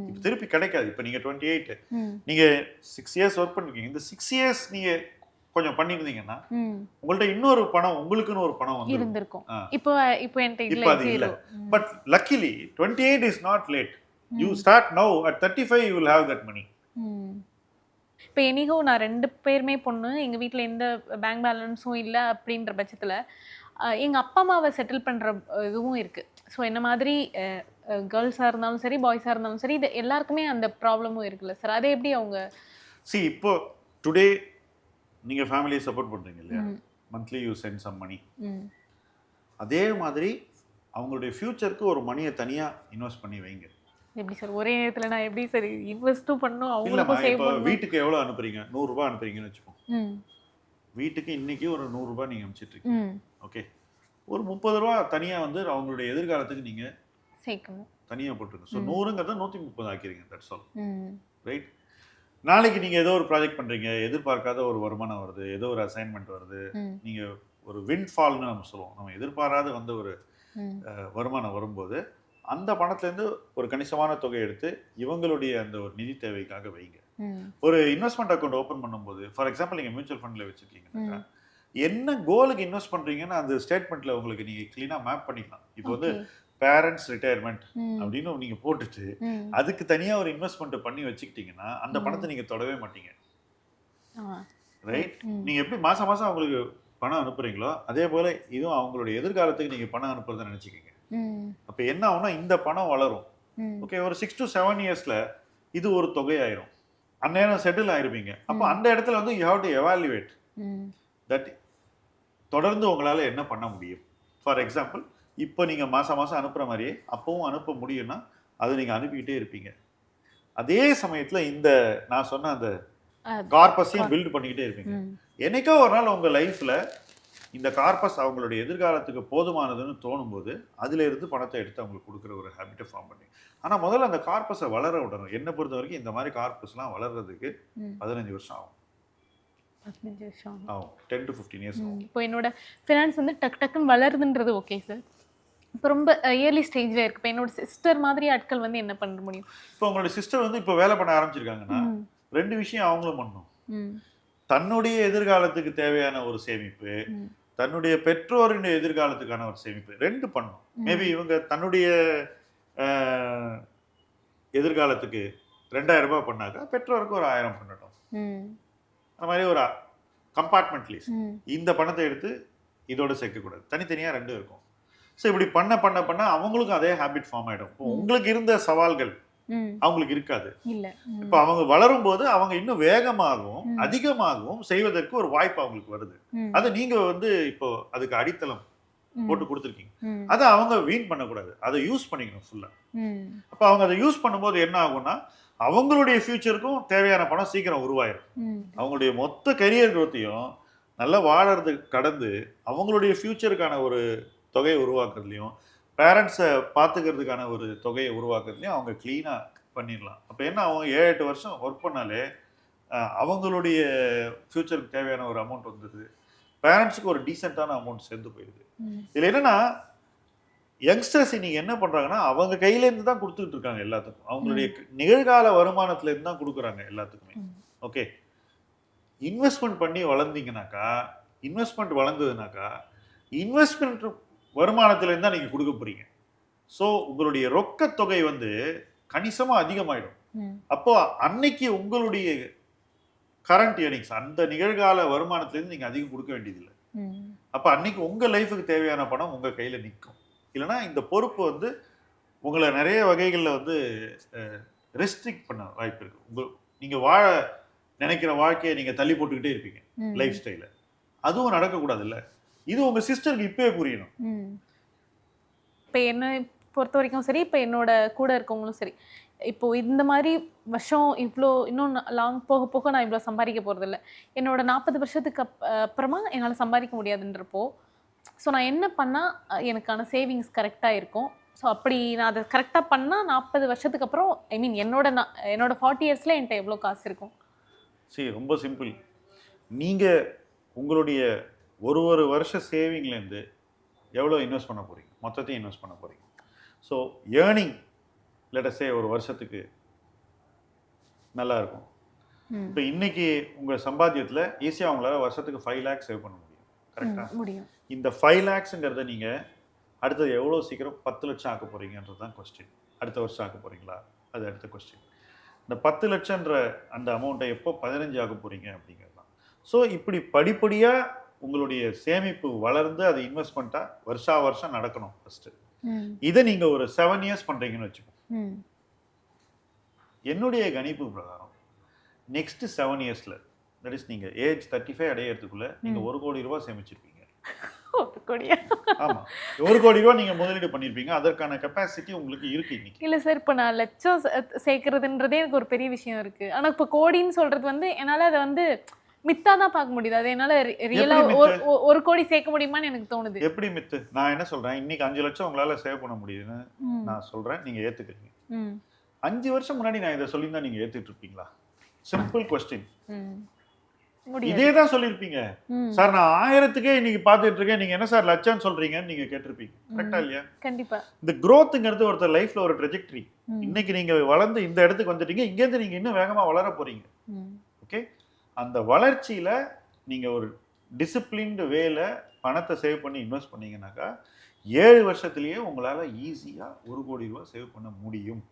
இப்போ திருப்பி கிடைக்காது. இப்போ நீங்கள் 28, நீங்கள் 6 இயர்ஸ் ஒர்க் பண்ணிருக்கீங்க, இந்த 6 இயர்ஸ் நீங்கள் கொஞ்சம் பண்ணியிருந்தீங்கன்னா உங்கள்ட்ட இன்னொரு பணம், உங்களுக்குன்னு ஒரு பணம் வந்து இருந்திருக்கும். இப்போ அது இல்லை. But luckily 28 is not late. You start now, at 35 you will have that money. இப்போ எனிகோ நான் 2 பேருமே பொண்ணு, எங்கள் வீட்டில் எந்த பேங்க் பேலன்ஸும் இல்லை அப்படின்ற பட்சத்தில் எங்கள் அப்பா அம்மாவை செட்டில் பண்ணுற இதுவும் இருக்குது. ஸோ என்ன மாதிரி கேர்ள்ஸாக இருந்தாலும் சரி, பாய்ஸாக இருந்தாலும் சரி, இது எல்லாருக்குமே அந்த ப்ராப்ளமும் இருக்குல்ல சார், அதை எப்படி அவங்க இப்போ டுடே நீங்கள் ஃபேமிலியை சப்போர்ட் பண்ணுறீங்க இல்லையா, monthly you send some money, அதே மாதிரி அவங்களுடைய ஃபியூச்சருக்கு ஒரு மணியை தனியாக இன்வெஸ்ட் பண்ணி வைங்க. எப்படி சார் ஒரே நேரத்தில் நான் எப்படி சார் இன்வெஸ்ட்டும் பண்ணணும்? இல்லைம்மா, இப்போ வீட்டுக்கு எவ்வளோ அனுப்புறீங்க? 100 ரூபாய் அனுப்புறீங்கன்னு வச்சுக்கோங்க. வீட்டுக்கு இன்னைக்கு ஒரு 100 ரூபாய் நீங்கள் அனுப்பிச்சிட்டு இருக்கீங்க. ஓகே, ஒரு 30 ரூபா தனியாக வந்து அவங்களுடைய எதிர்காலத்துக்கு நீங்கள் சேர்க்கணும், தனியாக போட்டுருங்க. ஸோ 100ங்கிறத 130 ஆக்கிறீங்க. That's all. ரைட். நாளைக்கு நீங்கள் ஏதோ ஒரு ப்ராஜெக்ட் பண்ணுறீங்க, எதிர்பார்க்காத ஒரு வருமானம் வருது, ஏதோ ஒரு அசைன்மெண்ட் வருது, நீங்கள் ஒரு விண்ட்ஃபால்னு நம்ம சொல்லுவோம், நம்ம எதிர்பாராத வந்து ஒரு வருமானம் வரும்போது அந்த பணத்துலேருந்து ஒரு கணிசமான தொகை எடுத்து இவங்களுடைய அந்த ஒரு நிதி தேவைக்காக வைங்க. ஒரு இன்வெஸ்ட்மெண்ட் அக்கௌண்ட் ஓப்பன் பண்ணும்போது, ஃபார் எக்ஸாம்பிள் நீங்கள் மியூச்சுவல் ஃபண்டில் வச்சுருக்கீங்கன்னா என்ன கோலுக்கு இன்வெஸ்ட் பண்ணுறீங்கன்னு அந்த ஸ்டேட்மெண்ட்டில் உங்களுக்கு நீங்கள் க்ளீனாக மேப் பண்ணிக்கலாம். இப்போ வந்து பேரண்ட்ஸ் ரிட்டையர்மெண்ட் ம். அப்படின்னு நீங்க போட்டுட்டு ம். அதுக்கு தனியா ஒரு இன்வெஸ்ட்மெண்ட் பண்ணி வச்சுக்கிட்டீங்கன்னா அந்த பணத்தை நீங்க தொடவே மாட்டீங்க. ஆ. ரைட்? ம். நீங்க எப்படி மாசம் மாசம் அவங்களுக்கு பணம் அனுப்புறீங்களோ அதே போல இதுவும் அவங்களுடைய எதிர்காலத்துக்கு நீங்க பணம் அனுப்புறதை நினைச்சுக்கோங்க. ம். அப்ப என்ன ஆகும்னா இந்த பணம் வளரும். ம். ஓகே, ஒரு 6 to 7 இயர்ஸ்ல இது ஒரு தொகையாயிரும். அந்நேரம் செட்டில் ஆயிருப்பீங்க. அப்ப அந்த இடத்துல வந்து யூ ஹேவ் டு எவாலுவேட் ம். தட் தொடர்ந்து உங்களால என்ன பண்ண முடியும். ஃபார் எக்ஸாம்பிள் இப்போ நீங்க மாசம் மாசம் அனுப்புற மாதிரியே அப்பவும் அனுப்ப முடியும்னா அதை நீங்க அனுப்பிக்கிட்டே இருப்பீங்க. அதே சமயத்துல இந்த நான் சொன்ன அந்த அது. கார்பஸையும் பில்ட் பண்ணிக்கிட்டே இருப்பீங்க. ம். என்னைக்கோ ஒரு நாள் உங்க லைஃப்ல இந்த கார்பஸ் அவங்களுடைய எதிர்காலத்துக்கு போதுமானதுன்னு தோணும்போது அதுல இருந்து பணத்தை எடுத்து அவங்களுக்கு கொடுக்குற ஒரு ஹேபிட்டை ஃபார்ம் பண்ணி. ஆனா முதல்ல அந்த கார்பஸை வளர விடணும். என்னை பொறுத்த வரைக்கும் இந்த மாதிரி கார்பஸ்லாம் வளர்றதுக்கு ம். 15 வருஷம் ஆகும். 15 வருஷம். ஆகும் 10 to 15 இயர்ஸ் ஆகும். இப்போ என்னோட ஃபினான்ஸ் வந்து டக்குன்னு வளருதுன்றது ஓகே சார். இப்போ ரொம்ப இயர்லி ஸ்டேஜ்ல இருக்கு. இப்போ என்னோட சிஸ்டர் மாதிரி ஆட்கள் வந்து என்ன பண்ண முடியும்? இப்போ உங்களுடைய சிஸ்டர் வந்து இப்போ வேலை பண்ண ஆரம்பிச்சிருக்காங்கன்னா ம். 2 விஷயம் அவங்களும் பண்ணணும். ம். தன்னுடைய எதிர்காலத்துக்கு தேவையான ஒரு சேமிப்பு, ம். தன்னுடைய பெற்றோரின் எதிர்காலத்துக்கான ஒரு சேமிப்பு 2 பண்ணணும். மேபி இவங்க தன்னுடைய அஹ், எதிர்காலத்துக்கு 2000 ரூபாய் பண்ணாக்கா பெற்றோருக்கு ஒரு 1000 பண்ணட்டும். ம். அந்த மாதிரி ஒரு கம்பார்ட்மெண்ட் லிஸ்ட். ம். இந்த பணத்தை எடுத்து இதோட சேர்க்கக்கூடாது, தனித்தனியா 2 இருக்கும். ஸோ இப்படி பண்ண பண்ண பண்ண அவங்களுக்கும் அதே ஹேபிட் ஃபார்ம் ஆயிடும். இப்போ உங்களுக்கு இருந்த சவால்கள் ம். அவங்களுக்கு இருக்காது. இல்ல. ம். இப்போ அவங்க வளரும் போது அவங்க இன்னும் வேகமாகவும் அதிகமாகவும் செய்வதற்கு ஒரு வாய்ப்பு அவங்களுக்கு வருது. ம். அதை நீங்க வந்து இப்போ அதுக்கு அடித்தளம் ம். போட்டு கொடுத்துருக்கீங்க. ம். அதை அவங்க வீண் பண்ணக்கூடாது, அதை யூஸ் பண்ணிக்கணும் ஃபுல்லா. ம். அப்போ அவங்க அதை யூஸ் பண்ணும்போது என்ன ஆகும்னா அவங்களுடைய ஃபியூச்சருக்கும் தேவையான பணம் சீக்கிரம் உருவாயிரும். ம். அவங்களுடைய மொத்த கரியர் growth-ஐயும் நல்லா வாழறதுக்கு கடந்து அவங்களுடைய ஃபியூச்சருக்கான ஒரு தொகையை உருவாக்குறதுலையும் பேரண்ட்ஸை பார்த்துக்கிறதுக்கான ஒரு தொகையை உருவாக்குறதுலையும் அவங்க க்ளீனாக பண்ணிடலாம். அப்போ என்ன அவங்க 7-8 வருஷம் ஒர்க் பண்ணாலே அவங்களுடைய ஃபியூச்சருக்கு தேவையான ஒரு அமௌண்ட் வந்துடுது. பேரண்ட்ஸுக்கு ஒரு டீசெண்டான அமௌண்ட் சேர்ந்து போயிடுது. ம். இதில் என்னன்னா யங்ஸ்டர்ஸ் இன்னைக்கு என்ன பண்றாங்கன்னா அவங்க கையிலேருந்து தான் கொடுத்துட்டு இருக்காங்க எல்லாத்துக்கும். அவங்களுடைய நிகழ்கால வருமானத்துலேருந்து தான் கொடுக்குறாங்க எல்லாத்துக்குமே. ம். ஓகே, இன்வெஸ்ட்மெண்ட் பண்ணி வளர்ந்தீங்கன்னாக்கா, இன்வெஸ்ட்மெண்ட் வளர்ந்ததுனாக்கா இன்வெஸ்ட்மெண்ட் வருமானத்திலேருந்து தான் நீங்கள் கொடுக்க போறீங்க. ஸோ உங்களுடைய ரொக்க தொகை வந்து கணிசமாக அதிகமாயிடும். ம். அப்போ அன்னைக்கு உங்களுடைய கரண்ட் ஏர்னிங்ஸ் அந்த நிகழ்கால வருமானத்திலேருந்து நீங்கள் அதிகம் கொடுக்க வேண்டியதில்லை. ம். அப்போ அன்னைக்கு உங்கள் லைஃபுக்கு தேவையான பணம் உங்கள் கையில் நிற்கும். இல்லைனா இந்த பொறுப்பு வந்து உங்களை நிறைய வகைகளில் வந்து ரெஸ்ட்ரிக்ட் பண்ண வாய்ப்பு இருக்குது. நீங்கள் வாழ நினைக்கிற வாழ்க்கையை நீங்கள் தள்ளி போட்டுக்கிட்டே இருப்பீங்க ம். லைஃப் ஸ்டைலை. அதுவும் நடக்கக்கூடாதுல்ல. இது உங்கள் சிஸ்டருக்கு இப்போவே புரியணும். ம். இப்போ என்னை பொறுத்த வரைக்கும் சரி, இப்போ என்னோட கூட இருக்கவங்களும் சரி, இப்போ இந்த மாதிரி வருஷம் இவ்வளோ இன்னும் லாங் போக போக நான் இவ்வளோ சம்பாதிக்க போகிறதில்ல. என்னோட 40 வருஷத்துக்கு அப்புறமா என்னால் சம்பாதிக்க முடியாதுன்றப்போ, ஸோ நான் என்ன பண்ணால் எனக்கான சேவிங்ஸ் கரெக்டாக இருக்கும். ஸோ அப்படி நான் அதை கரெக்டாக பண்ணால் 40 வருஷத்துக்கு அப்புறம் ஐ மீன் என்னோட 40 இயர்ஸில் என்கிட்ட எவ்வளோ காசு இருக்கும்? சரி, ரொம்ப சிம்பிள். நீங்கள் உங்களுடைய ஒரு வருஷ சேவிங்லேருந்து எவ்வளோ இன்வெஸ்ட் பண்ண போகிறீங்க? மொத்தத்தையும் இன்வெஸ்ட் பண்ண போகிறீங்க. ஸோ ஏர்னிங் லெட்டஸே ஒரு வருஷத்துக்கு நல்லா இருக்கும். இப்போ இன்னைக்கு உங்கள் சம்பாத்தியத்தில் ஈஸியாக உங்களால் வருஷத்துக்கு 5 lakhs சேவ் பண்ண முடியும். கரெக்டாக? முடியும். இந்த 5 lakhsங்கிறத நீங்கள் அடுத்தது எவ்வளோ சீக்கிரம் 10 லட்சம் ஆக்க போகிறீங்கன்றது தான் கொஸ்டின். அடுத்த வருஷம் ஆக்க போகிறீங்களா? அது அடுத்த கொஸ்டின். இந்த 10 லட்சம்ன்ற அந்த அமௌண்ட்டை எப்போ 15 ஆக்க போகிறீங்க அப்படிங்கிறது தான். ஸோ இப்படி படிப்படியாக உங்களுடைய சேமிப்பு வளர்ந்து அது இன்வெஸ்ட்மெண்ட்டாக வருஷம் நடக்கணும் ஃபஸ்ட்டு. இதை நீங்கள் ஒரு 7 years பண்ணுறீங்கன்னு வச்சுக்கோங்க. என்னுடைய கணிப்பு பிரகாரம் நெக்ஸ்ட் 7 yearsல தட் இஸ் நீங்கள் ஏஜ் 35 அடையிறதுக்குள்ள நீங்கள் 1 கோடி ரூபாய் சேமிச்சிருப்பீங்க. 1 கோடியா? ஆமாம், 1 கோடி ரூபாய் நீங்கள் முதலீடு பண்ணியிருப்பீங்க. அதற்கான கெப்பாசிட்டி உங்களுக்கு இருக்கு இன்னைக்கு. இல்லை சார், இப்போ நான் லட்சம் சேர்க்கறதுன்றதே எனக்கு ஒரு பெரிய விஷயம் இருக்குது. ஆனால் இப்போ கோடின்னு சொல்கிறது வந்து என்னால் அதை வந்து மித்தா தான் பார்க்க முடியுது. அது என்னால் ரியலாக 1 கோடி சேர்க்க முடியுமான்னு எனக்கு தோணுது. எப்படி மித்து? நான் என்ன சொல்கிறேன், இன்னைக்கு 5 லட்சம் உங்களால் சேவ் பண்ண முடியுதுன்னு நான் சொல்கிறேன், நீங்கள் ஏற்றுக்கிறீங்க. 5 வருஷம் முன்னாடி நான் இதை சொல்லியிருந்தா நீங்கள் ஏற்றுட்டு இருப்பீங்களா? Simple question. இதே தான் சொல்லியிருப்பீங்க. சார் நான் 1000க்கே இன்னைக்கு பார்த்துட்டு இருக்கேன், நீங்க என்ன சார் லட்சம் சொல்றீங்கன்னு நீங்க கேட்டிருப்பீங்க. கரெக்டா இல்லையா? கண்டிப்பா. இந்த growthங்கிறது ஒருத்தர் லைஃப்ல ஒரு ட்ரெஜெக்டரி. இன்னைக்கு நீங்க வளர்ந்து இந்த இடத்துக்கு வந்துட்டீங்க, இங்கேருந்து நீங்க இன்னும் வேகமா வளர போறீங்க. ஓகே, அந்த வளர்ச்சியில நீங்க ஒரு டிசிப்ளின்டு வேல பணத்தை சேவ் பண்ணி இன்வெஸ்ட் பண்ணீங்கன்னாக்கா 7 வருஷத்துலயே உங்களால ஈஸியா 1 கோடி ரூபாய் சேவ் பண்ண முடியும்.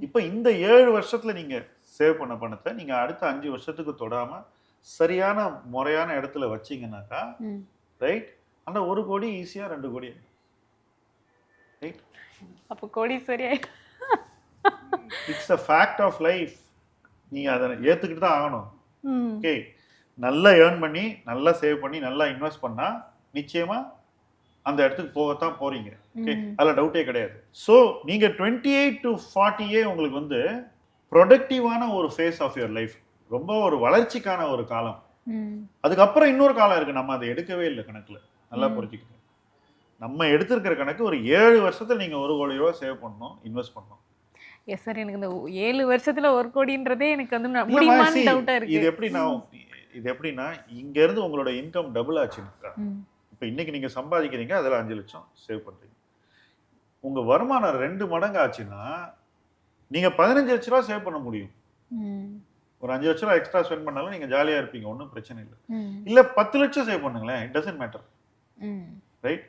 இப்போ இந்த 7 வருஷத்துல நீங்க சேவ் பண்ண பணத்தை நீங்க அடுத்த 5 வருஷத்துக்கு தொடாம சரியான முறையான இடத்துல வச்சீங்கன்னாக்கா ரைட், அந்த 1 கோடி ஈஸியா 2 கோடி. ரைட், அப்போ கோடீஸ்வரி it's a fact of life. நீங்க அதை ஏத்துக்கிட்டு தான் ஆகணும். ஓகே, நல்லா ஏர்ன் பண்ணி நல்லா சேவ் பண்ணி நல்லா இன்வெஸ்ட் பண்ணா நிச்சயமா அந்த இடத்துக்கு போகத்தான் போறீங்க. ஓகே, அதில் டவுட்டே கிடையாது. ஸோ நீங்க 28 to 40 உங்களுக்கு வந்து ப்ரொடக்டிவான ஒரு ஃபேஸ் ஆஃப் யுவர் லைஃப், ரொம்ப ஒரு வளர்ச்சிக்கான ஒரு காலம். அதுக்கப்புறம் இன்னொரு காலம் இருக்கு, நம்ம அதை எடுக்கவே இல்லை கணக்குல. நல்லா புரிஞ்சுக்கணும், நம்ம எடுத்திருக்கிற கணக்கு ஒரு 7 வருஷத்துல நீங்க 1 கோடி ரூபாய் சேவ் பண்ணணும், இன்வெஸ்ட் பண்ணணும். எஸ் சார், எனக்கு இந்த 7 வருஷத்துல 1 கோடின்றதே எனக்கு வந்து முடியுமான்னு டவுட்டா இருக்கு. இது எப்படின்னா இங்க இருந்து உங்களோட இன்கம் டபுள் ஆச்சுன்னா, இப்போ இன்னைக்கு நீங்க சம்பாதிக்கிறீங்க, அதில் 5 லட்சம் சேவ் பண்றீங்க, உங்க வருமானம் 2 மடங்கு ஆச்சுன்னா நீங்க 15 லட்ச ரூபா சேவ் பண்ண முடியும். ஒரு 5 லட்ச ரூபா எக்ஸ்ட்ரா ஸ்பெண்ட் பண்ணாலும் நீங்க ஜாலியா இருப்பீங்க, ஒன்றும் பிரச்சனை இல்லை. இல்ல 10 லட்சம் சேவ் பண்ணுங்களேன், இட் டசன்ட் மேட்டர். ரைட்,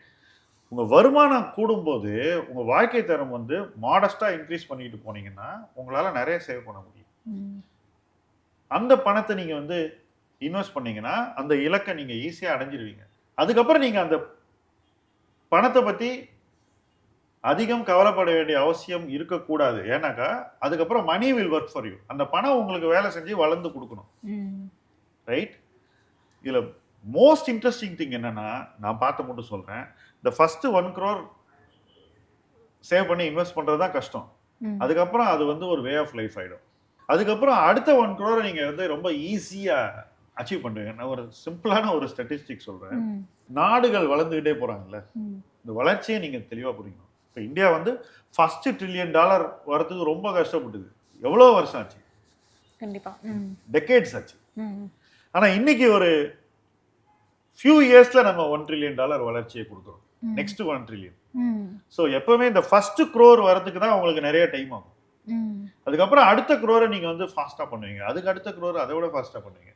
உங்க வருமானம் கூடும்போது உங்க வாழ்க்கை தரம் வந்து மாடஸ்டா இன்க்ரீஸ் பண்ணிட்டு போனீங்கன்னா உங்களால நிறைய சேவ் பண்ண முடியும். அந்த பணத்தை நீங்க வந்து இன்வெஸ்ட் பண்ணீங்கன்னா அந்த இலக்கை நீங்க ஈஸியா அடைஞ்சிருவீங்க. அதுக்கப்புறம் நீங்க அந்த பணத்தை பத்தி அதிகம் கவலைப்பட வேண்டிய அவசியம் இருக்கக்கூடாது. ஏன்னாக்கா அதுக்கப்புறம் money will work for you. அந்த பணம் உங்களுக்கு வேலை செஞ்சு வளர்ந்து கொடுக்கணும். ரைட், இதுல மோஸ்ட் இன்ட்ரெஸ்டிங் திங் என்னன்னா, நான் பார்த்து மட்டும் சொல்றேன், இந்த ஃபர்ஸ்ட் 1 crore சேவ் பண்ணி இன்வெஸ்ட் பண்றது தான் கஷ்டம். அதுக்கப்புறம் அது வந்து ஒரு வே ஆஃப் லைஃப் ஆயிடும். அதுக்கப்புறம் அடுத்த 1 crore நீங்க வந்து ரொம்ப ஈஸியா அச்சீவ் பண்ணுவீங்க. நான் ஒரு சிம்பிளான ஒரு ஸ்டாட்டிஸ்டிக் சொல்றேன். நாடுகள் வளர்ந்துகிட்டே போறாங்கல்ல, இந்த வளர்ச்சியை நீங்க தெளிவா புரியும். இப்போ இந்தியா வந்து ஃபர்ஸ்ட் $1 trillion வரதுக்கு ரொம்ப கஷ்டப்பட்டது. எவ்வளோ வருஷம் ஆச்சு? கண்டிப்பா டெக்கேட்ஸ் ஆச்சு. ஆனா இன்னைக்கு ஒரு ஃபியூ இயர்ஸ்ல நம்ம $1 trillion வளர்ச்சியை கொடுக்குறோம். Next 1 trillion. ஸோ எப்பவுமே இந்த ஃபர்ஸ்ட் crore வரதுக்கு தான் உங்களுக்கு நிறைய டைம் ஆகும். அதுக்கப்புறம் அடுத்த crore நீங்க வந்து ஃபாஸ்டா பண்ணுவீங்க, அதுக்கு அடுத்த crore அதை விட ஃபாஸ்டா பண்ணுவீங்க.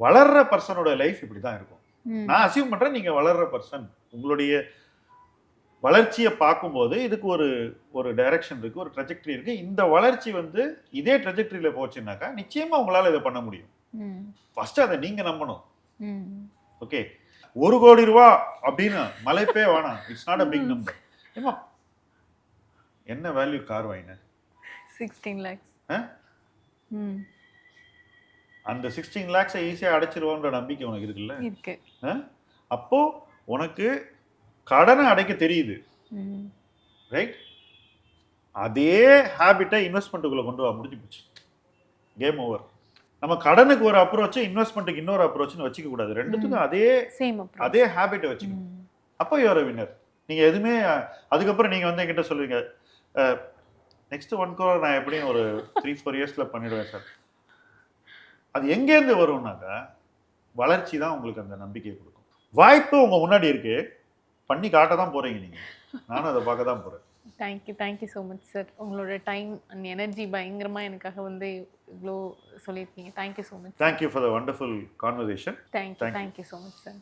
வளர்ற பர்சனோட லைஃப் இப்படிதான் இருக்கும். நான் அசீவ் பண்றேன், நீங்க வளர்ற பர்சன், உங்களுடைய வளர்ச்சியை பார்க்கும்போது இதுக்கு ஒரு டைரக்ஷன் இருக்கு, ஒரு ட்ரெஜெக்டரி இருக்கு. இந்த வளர்ச்சி வந்து இதே ட்ரெஜெக்டரியில போச்சுன்னாக்கா நிச்சயமா உங்களால இதை பண்ண முடியும். ஃபர்ஸ்ட் அதை நீங்க நம்பணும். ஓகே, 1 கோடி ரூபாய் அப்படின்னு மலைப்பே வேணாம். It's not a big number. ஏமா என்ன வேல்யூ கார் வாங்கின? 16 lakhs. அந்த 16 lakhs ஈஸியா அடைச்சிருவோன்ற நம்பிக்கை உனக்கு இருக்குல்ல? இருக்கு. அப்போ உனக்கு கடனை அடைக்க தெரியுது. ரைட், அதே ஹேபிட்டை இன்வெஸ்ட்மெண்ட்டுக்குள்ள கொண்டு வா, முடிஞ்சு போச்சு, கேம் ஓவர். நம்ம கடனுக்கு ஒரு அப்ரோச், இன்வெஸ்ட்மெண்ட்டுக்கு இன்னொரு அப்ரோச்னு வச்சுக்க கூடாது. ரெண்டுத்துக்கும் அதே ஹேபிட்டை வச்சுக்கணும். அப்போ யூஆர் வின்னர். நீங்க எதுவுமே அதுக்கப்புறம் நீங்க வந்து என்கிட்ட சொல்லுவீங்க, நெக்ஸ்ட் 1 crore நான் எப்படியும் ஒரு 3-4 இயர்ஸ்ல பண்ணிடுவேன் சார். அது எங்கேருந்து வரும்னாக்கா வளர்ச்சி தான் உங்களுக்கு அந்த நம்பிக்கையை கொடுக்கும். வாய்ப்பு உங்க முன்னாடி இருக்கு, பண்ணி காட்ட தான் போறீங்க நீங்க. நானும் அதை பார்க்க தான் போறேன். Thank you so much sir. உங்களோட டைம் அண்ட் எனர்ஜி பயங்கரமாக எனக்காக வந்து இவ்வளோ சொல்லியிருக்கீங்க. Thank you so much. Thank you for the wonderful conversation. Thank you so much sir.